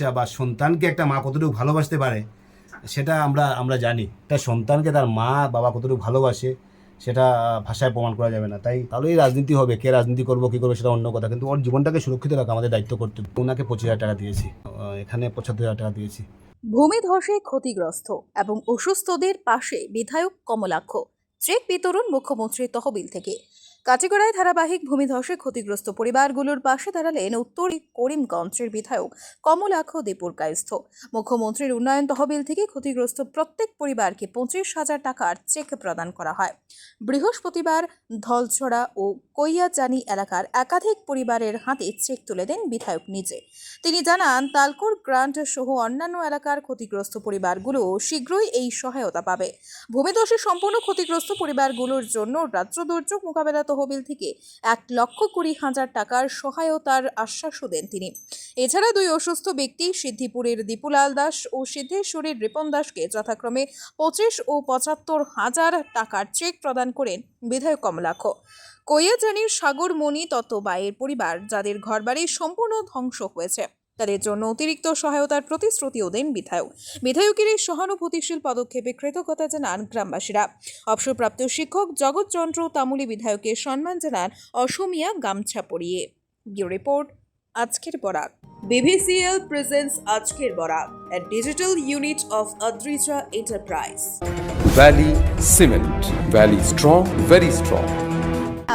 ভালোবাসা বা সন্তানকে একটা মা কতটুকু ভালোবাসতে পারে সেটা আমরা জানি। তাই সন্তানকে তার মা বাবা কতটুকু ভালোবাসে সেটা ভাষায় প্রমাণ করা যাবে না। তাহলেই রাজনীতি হবে। কে রাজনীতি করবো কী করবো সেটা অন্য কথা, কিন্তু ওর জীবনটাকে সুরক্ষিত রাখা আমাদের দায়িত্ব কর্তব্য। ওনাকে 25,000 টাকা দিয়েছি, এখানে 75,000 টাকা দিয়েছি। ভূমিধসে ক্ষতিগ্রস্ত এবং অসুস্থদের পাশে বিধায়ক কমলাক্ষ, চেক বিতরণ মুখ্যমন্ত্রীর তহবিল থেকে। কাটিগড়ায় ধারাবাহিক ভূমিধসে ক্ষতিগ্রস্ত পরিবারগুলোর পাশে দাঁড়ালেন উত্তর করিমগঞ্জের বিধায়ক কমলাক্ষ দীপুর কায়স্থ। মুখ্যমন্ত্রীর উন্নয়ন তহবিল থেকে ক্ষতিগ্রস্ত প্রত্যেক পরিবারকে 25,000 টাকার চেক প্রদান করা হয়। বৃহস্পতিবার ধলছড়া ও কৈয়াজানি এলাকার একাধিক পরিবারের হাতে চেক তুলে দেন বিধায়ক নিজে। তিনি জানান, তালকুর গ্রান্ট সহ অন্যান্য এলাকার ক্ষতিগ্রস্ত পরিবারগুলো শীঘ্রই এই সহায়তা পাবে। ভূমিধসে সম্পূর্ণ ক্ষতিগ্রস্ত পরিবারগুলোর জন্য রাজ্য দুর্যোগ মোকাবেলা তহবিল থেকে 1,20,000 টাকার সহায়তার আশ্বাসও দেন তিনি। এছাড়া দুই অসুস্থ ব্যক্তি সিদ্ধিপুরের দীপুলাল দাস ও সিদ্ধেশ্বরীর রিপন দাসকে যথাক্রমে 25 ও 75,000 টাকার চেক প্রদান করেন বিধায়ক কমলাক্ষ। কৈয়াজানির সাগরমণি তত্ত্ববায়ের পরিবার, যাদের ঘরবাড়ি সম্পূর্ণ ধ্বংস হয়েছে, তাদের জন্য অতিরিক্ত সহায়তার প্রতিশ্রুতিও দেন বিধায়ক। বিধায়কের এই সহানুভূতিশীল পদক্ষেপে কৃতজ্ঞতা জানান গ্রামবাসীরা। অবসরপ্রাপ্ত শিক্ষক জগৎচন্দ্র তামুলি বিধায়কের সম্মান জানান অসমিয়া গামছা পরিয়ে। ব্যুরো রিপোর্ট, আজকের বরাক। BVCL presents আজকের Barak, a digital unit of Adrija Enterprise. Valley Cement. Valley strong, very strong.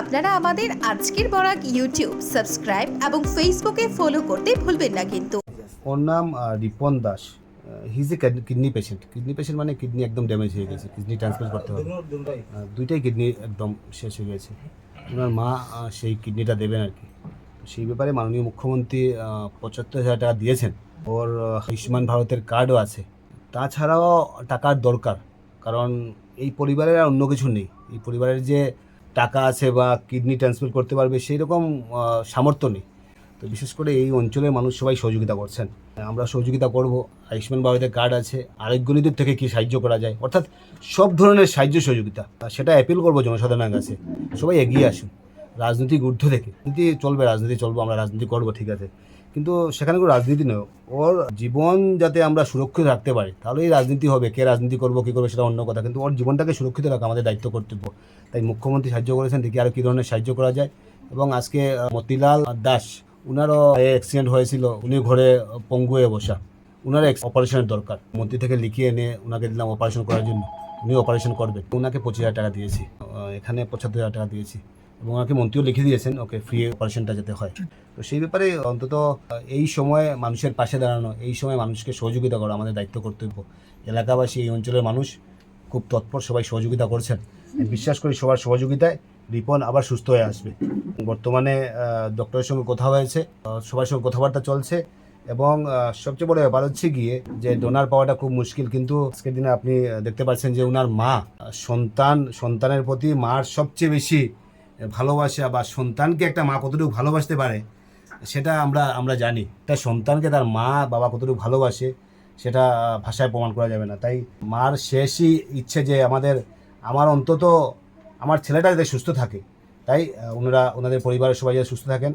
আপনারা আমাদের আজকের বরাক ইউটিউব সাবস্ক্রাইব এবং ফেসবুকে ফলো করতে ভুলবেন না কিন্তু। ওর নাম রিপন দাস। হিজ এ কিডনি পেশেন্ট মানে কিডনি একদম ড্যামেজ হয়ে গেছে, কিডনি ট্রান্সপ্লান্ট করতে হবে। দুইটাই কিডনি একদম শেষ হয়ে গেছে। ওনার মা সেই কিডনিটা দেবেন আর কি। সেই ব্যাপারে মাননীয় মুখ্যমন্ত্রী 75,000 টাকা দিয়েছেন। ওর আয়ুষ্মান ভারতের কার্ডও আছে। তাছাড়াও টাকার দরকার, কারণ এই পরিবারের আর অন্য কিছু নেই। এই পরিবারের যে টাকা আছে বা কিডনি ট্রান্সপ্লান্ট করতে পারবে সেই রকম সামর্থ্য নেই। তো বিশেষ করে এই অঞ্চলের মানুষ সবাই সহযোগিতা করছেন, আমরা সহযোগিতা করব। আয়ুষ্মান ভারতের কার্ড আছে, আরোগ্য নীতির থেকে কি সাহায্য করা যায়, অর্থাৎ সব ধরনের সাহায্য সহযোগিতা, সেটা অ্যাপিল করবো জনসাধারণের কাছে। সবাই এগিয়ে আসুন, রাজনীতিক ঊর্ধ্ব থেকে। রাজনীতি চলবো, আমরা রাজনীতি করবো, ঠিক আছে, কিন্তু সেখানে কোনো রাজনীতি নয়। ওর জীবন যাতে আমরা সুরক্ষিত রাখতে পারি, তাহলেই রাজনীতি হবে। কে রাজনীতি করবো কী করবো সেটা অন্য কথা, কিন্তু ওর জীবনটাকে সুরক্ষিত রাখা আমাদের দায়িত্ব কর্তব্য। তাই মুখ্যমন্ত্রী সাহায্য করেছেন, দেখি আরও কী ধরনের সাহায্য করা যায়। এবং আজকে মতিলাল দাস, উনারও অ্যাক্সিডেন্ট হয়েছিল, উনি ঘরে পঙ্গু হয়ে বসা, উনার অপারেশনের দরকার। মন্ত্রী থেকে লিখিয়ে এনে ওনাকে দিলাম অপারেশন করার জন্য, উনি অপারেশন করবেন। ওনাকে 25,000 টাকা দিয়েছি, এখানে 75,000 টাকা দিয়েছি। এবং ওনাকে মন্ত্রীও লিখে দিয়েছেন ওকে ফ্রি অপারেশনটা যেতে হয়। তো সেই ব্যাপারে অন্তত এই সময় মানুষের পাশে দাঁড়ানো, এই সময় মানুষকে সহযোগিতা করা আমাদের দায়িত্ব কর্তব্য। এলাকাবাসী, এই অঞ্চলের মানুষ খুব তৎপর, সবাই সহযোগিতা করছেন। আমি বিশ্বাস করি সবার সহযোগিতায় রিপন আবার সুস্থ হয়ে আসবে। বর্তমানে ডক্টরের সঙ্গে কথা হয়েছে, সবার সঙ্গে কথাবার্তা চলছে। এবং সবচেয়ে বড় ব্যাপার হচ্ছে গিয়ে যে ডোনার পাওয়াটা খুব মুশকিল, কিন্তু আজকের দিনে আপনি দেখতে পাচ্ছেন যে ওনার মা সন্তানের প্রতি মার সবচেয়ে বেশি ভালোবাসা বা সন্তানকে একটা মা কতটুকু ভালোবাসতে পারে সেটা আমরা জানি। তাই সন্তানকে তার মা বাবা কতটুকু ভালোবাসে সেটা ভাষায় প্রমাণ করা যাবে না। তাই মার শেষই ইচ্ছে যে আমার অন্তত আমার ছেলেটা যাতে সুস্থ থাকে। তাই ওনাদের পরিবারের সবাই যাতে সুস্থ থাকেন,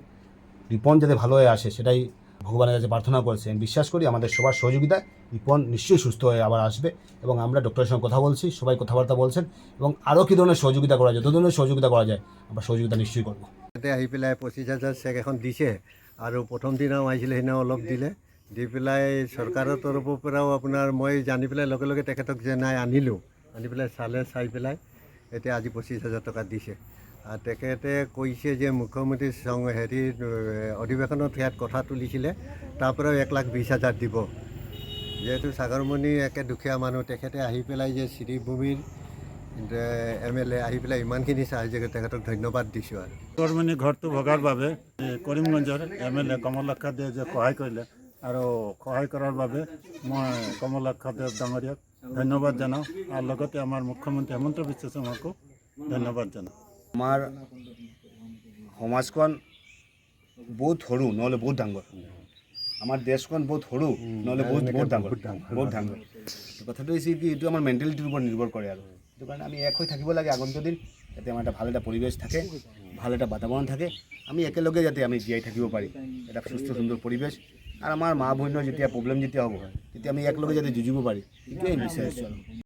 রিপন যাতে ভালো হয়ে আসে, সেটাই ভগবানের কাছে প্রার্থনা করছেন। বিশ্বাস করি আমাদের সবার সহযোগিতায় রিপন নিশ্চয়ই সুস্থ হয়ে আবার আসবে। এবং আমরা ডক্টরের সঙ্গে কথা বলছি, সবাই কথাবার্তা বলছেন, এবং আরও কী ধরনের সহযোগিতা করা যায়, যত ধরনের সহযোগিতা করা যায় আমরা সহযোগিতা নিশ্চয়ই করবো। ইয়াতে আহি পেলাই 25,000 চেক এখন দিছে, আৰু প্ৰথম দিনাও আহিছিলে, সেইদিনাও অলপ দিলে। দি পেলাই চৰকাৰৰ তৰফৰ পৰাও আপোনাৰ মই জানি পেলাই লগে লগে তেখেতক যে নাই আনিলোঁ, আনি পেলাই চাই পেলাই এতিয়া আজি 25,000 টকা দিছে। আৰু তেখেতে কৈছে যে মুখ্যমন্ত্ৰী অধিৱেশনত ইয়াত কথা তুলিছিলে, তাৰ পৰাও 1,20,000 দিব। যিহেতু সাগৰমণি একে দুখীয়া মানুহ, তেখেতে আহি পেলাই যে শ্ৰীভূমিৰ MLA আহি পেলাই ইমানখিনি সাহায্য কৰি তেখেতক ধন্যবাদ দিছোঁ। আৰু সাগৰমণি ঘৰটো ভগাৰ বাবে কৰিমগঞ্জৰ MLA কমলাক্ষ দেৱ যে সহায় কৰিলে, আৰু সহায় কৰাৰ বাবে মই কমলাক্ষ দেৱ ডাঙৰীয়াক ধন্যবাদ জনাওঁ, আৰু লগতে আমাৰ মুখ্যমন্ত্ৰী হেমন্ত বিশ্ব শৰ্মাকো ধন্যবাদ জনাওঁ। আমাৰ সমাজখন বহুত সৰু নহ'লে বহুত ডাঙৰ, আমাৰ দেশখন বহুত সৰু নহ'লে বহুত ডাঙৰ। কথাটো হৈছে কি, এইটো আমাৰ মেণ্টেলিটিৰ ওপৰত নিৰ্ভৰ কৰে। আৰু সেইটো কাৰণে আমি এক হৈ থাকিব লাগে আগন্তুক দিন, যাতে আমাৰ এটা ভাল এটা পৰিৱেশ থাকে, ভাল এটা বাতাবৰণ থাকে, আমি একেলগে যাতে আমি জীয়াই থাকিব পাৰি, এটা সুস্থ সুন্দৰ পৰিৱেশ আৰু আমাৰ মা বহিনৰ যেতিয়া প্ৰব্লেম যেতিয়া হ'ব তেতিয়া আমি একেলগে যাতে যুঁজিব পাৰি সেইটোৱে বিচাৰিছোঁ আৰু